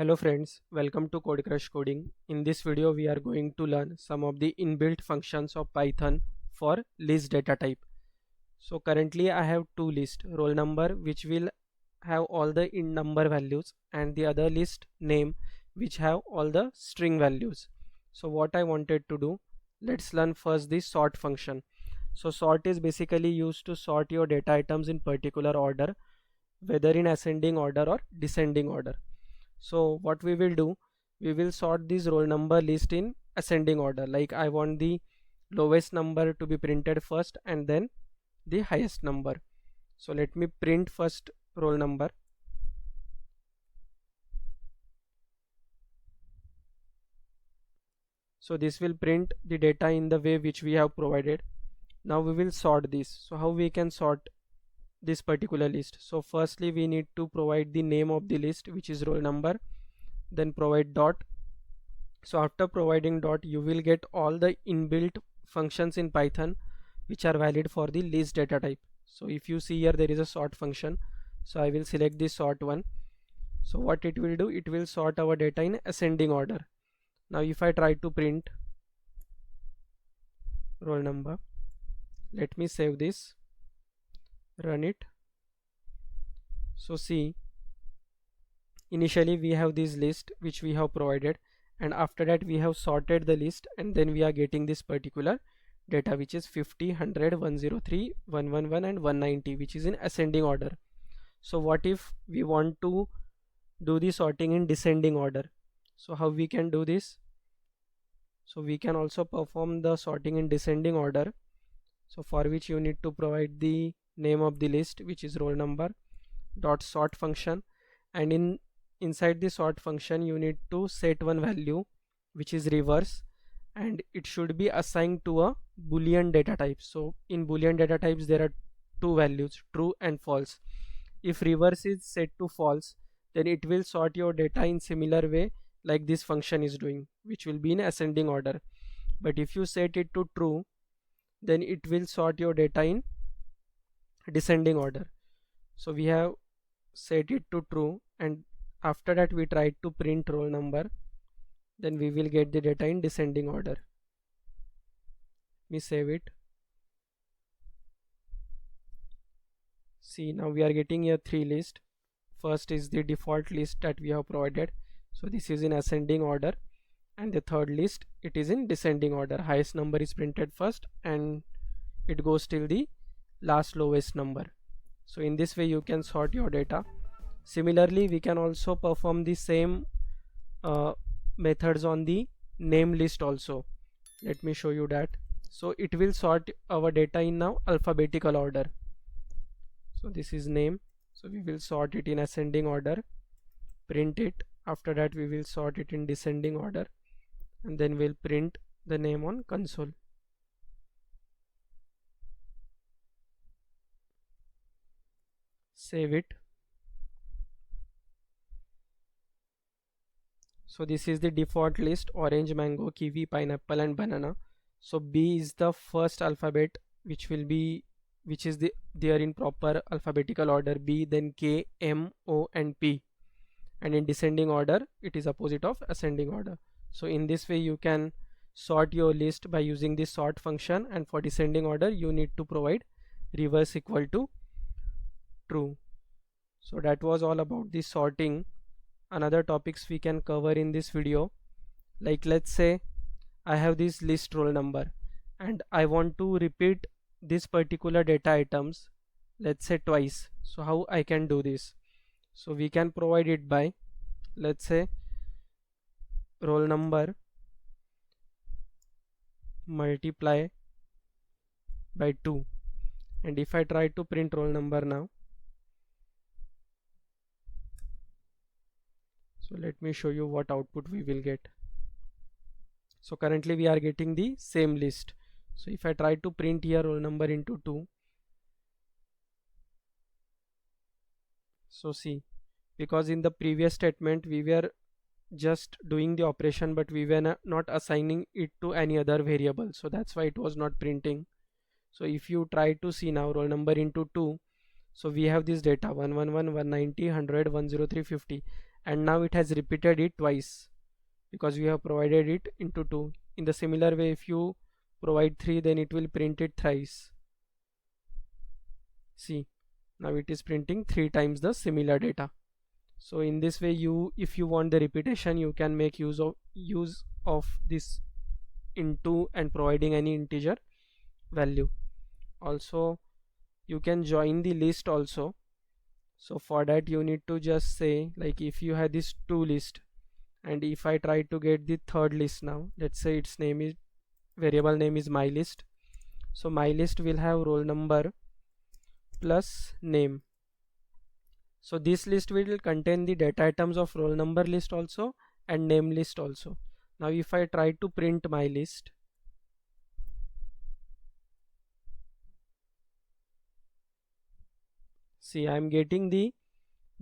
Hello friends, welcome to Code Crush Coding. In this video we are going to learn some of the inbuilt functions of Python for list data type. So currently I have two lists, roll number which will have all the int number values and the other list name which have all the string values. So what I wanted to do, let's learn first the sort function. So sort is basically used to sort your data items in particular order, whether in ascending order or descending order. So what we will do, we will sort this roll number list in ascending order. Like I want the lowest number to be printed first and then the highest number. So let me print first roll number. So this will print the data in the way which we have provided. Now we will sort this. So how we can sort this particular list? So firstly we need to provide the name of the list, which is roll number, then provide dot. So after providing dot, you will get all the inbuilt functions in Python which are valid for the list data type. So if you see here, there is a sort function. So I will select the sort one. So what it will do, it will sort our data in ascending order. Now if I try to print roll number, let me save this, run it. So see, initially we have this list which we have provided, and after that we have sorted the list, and then we are getting this particular data which is 50, 100, 103, 111 and 190, which is in ascending order. So what if we want to do the sorting in descending order? So how we can do this? So we can also perform the sorting in descending order, so for which you need to provide the name of the list, which is roll number dot sort function, and inside the sort function you need to set one value which is reverse, and it should be assigned to a boolean data type. So in boolean data types there are two values, true and false. If reverse is set to false, then it will sort your data in similar way like this function is doing, which will be in ascending order. But if you set it to true, then it will sort your data in descending order. So we have set it to true, and after that we try to print roll number, then we will get the data in descending order. Let me save it. See, now we are getting here three lists. First is the default list that we have provided, so this is in ascending order, and the third list, it is in descending order. Highest number is printed first and it goes till the last lowest number. So in this way you can sort your data. Similarly, we can also perform the same methods on the name list also. Let me show you that. So it will sort our data in now alphabetical order. So this is name, so we will sort it in ascending order, print it. After that we will sort it in descending order, and then we'll print the name on console. Save it. So this is the default list: orange, mango, kiwi, pineapple and banana. So B is the first alphabet which is there in proper alphabetical order: B, then K, M, O and P, and in descending order it is opposite of ascending order. So in this way you can sort your list by using this sort function, and for descending order you need to provide reverse equal to true. So that was all about the sorting. Another topics we can cover in this video, like let's say I have this list roll number and I want to repeat this particular data items, let's say twice. So how I can do this? So we can provide it by, let's say, roll number multiply by 2, and if I try to print roll number now, so let me show you what output we will get. So currently we are getting the same list. So if I try to print here roll number into 2, so see, because in the previous statement we were just doing the operation but we were not assigning it to any other variable, so that's why it was not printing. So if you try to see now roll number into 2, so we have this data 111, 190, 100, 103, 50, and now it has repeated it twice because we have provided it into 2. In the similar way, if you provide 3, then it will print it thrice. See, now it is printing 3 times the similar data. So in this way, if you want the repetition, you can make use of this into and providing any integer value. Also, you can join the list also. So for that, you need to just say, like, if you have this 2 list, and if I try to get the third list now, let's say its name is, variable name is my list. So my list will have roll number plus name. So this list will contain the data items of roll number list also and name list also. Now if I try to print my list, see, I am getting the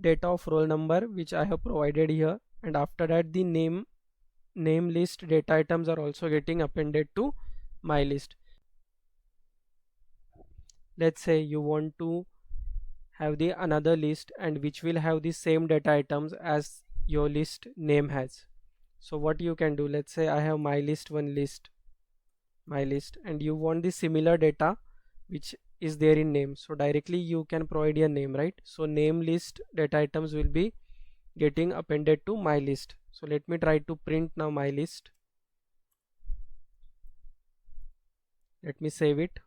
data of roll number which I have provided here, and after that the name list data items are also getting appended to my list. Let's say you want to have the another list and which will have the same data items as your list name has. So what you can do, let's say I have my list my list, and you want the similar data which is there in name. So directly you can provide your name, right? So name list data items will be getting appended to my list. So let me try to print now my list. Let me save it.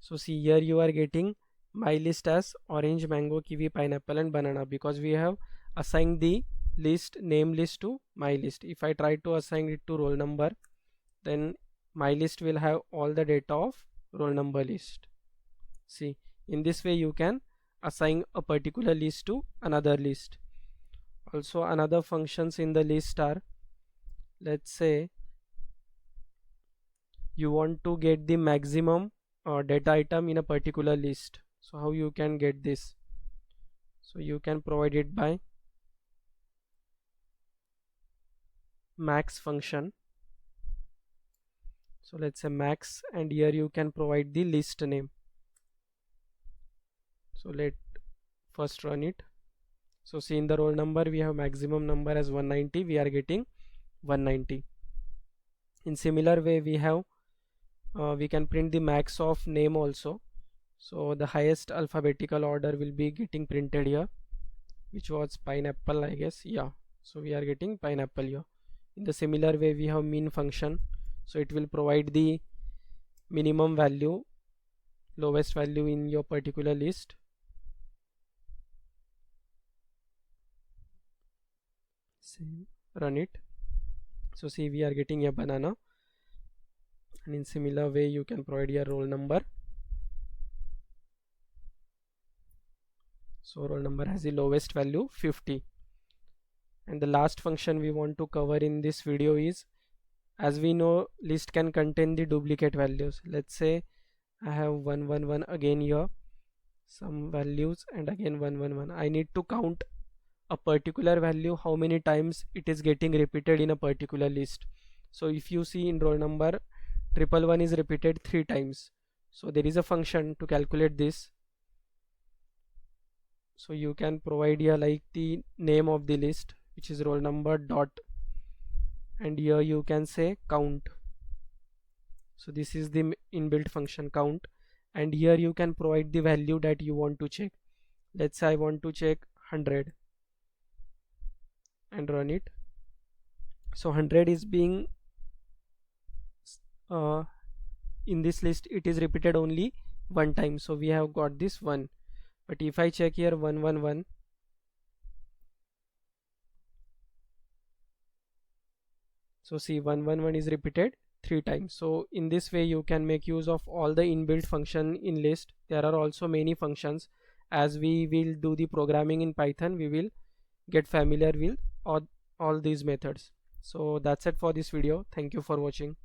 So see, here you are getting my list as orange, mango, kiwi, pineapple and banana, because we have assigned the list name list to my list. If I try to assign it to roll number, then my list will have all the data of roll number list. See, in this way you can assign a particular list to another list. Also, another functions in the list are, let's say you want to get the maximum data item in a particular list. So how you can get this? So you can provide it by max function. So let's say max, and here you can provide the list name. So let first run it. So see, in the roll number we have maximum number as 190, we are getting 190. In similar way we have we can print the max of name also. So the highest alphabetical order will be getting printed here, which was pineapple, I guess. Yeah, so we are getting pineapple here. In the similar way we have min function, so it will provide the minimum value, lowest value in your particular list. See, run it. So see, we are getting a banana, and in similar way you can provide your roll number. So roll number has the lowest value 50. And the last function we want to cover in this video is, as we know, list can contain the duplicate values. Let's say I have 111 again here, some values, and again 111. I need to count a particular value, how many times it is getting repeated in a particular list. So if you see in roll number 111 is repeated 3 times, so there is a function to calculate this. So you can provide here like the name of the list, which is roll number dot, and here you can say count. So this is the inbuilt function count, and here you can provide the value that you want to check. Let's say I want to check 100 and run it. So 100 is being in this list, it is repeated only one time, so we have got this 1. But if I check here 111, so see, 111 is repeated 3 times. So in this way you can make use of all the inbuilt function in list. There are also many functions. As we will do the programming in Python, we will get familiar with all these methods. So that's it for this video. Thank you for watching.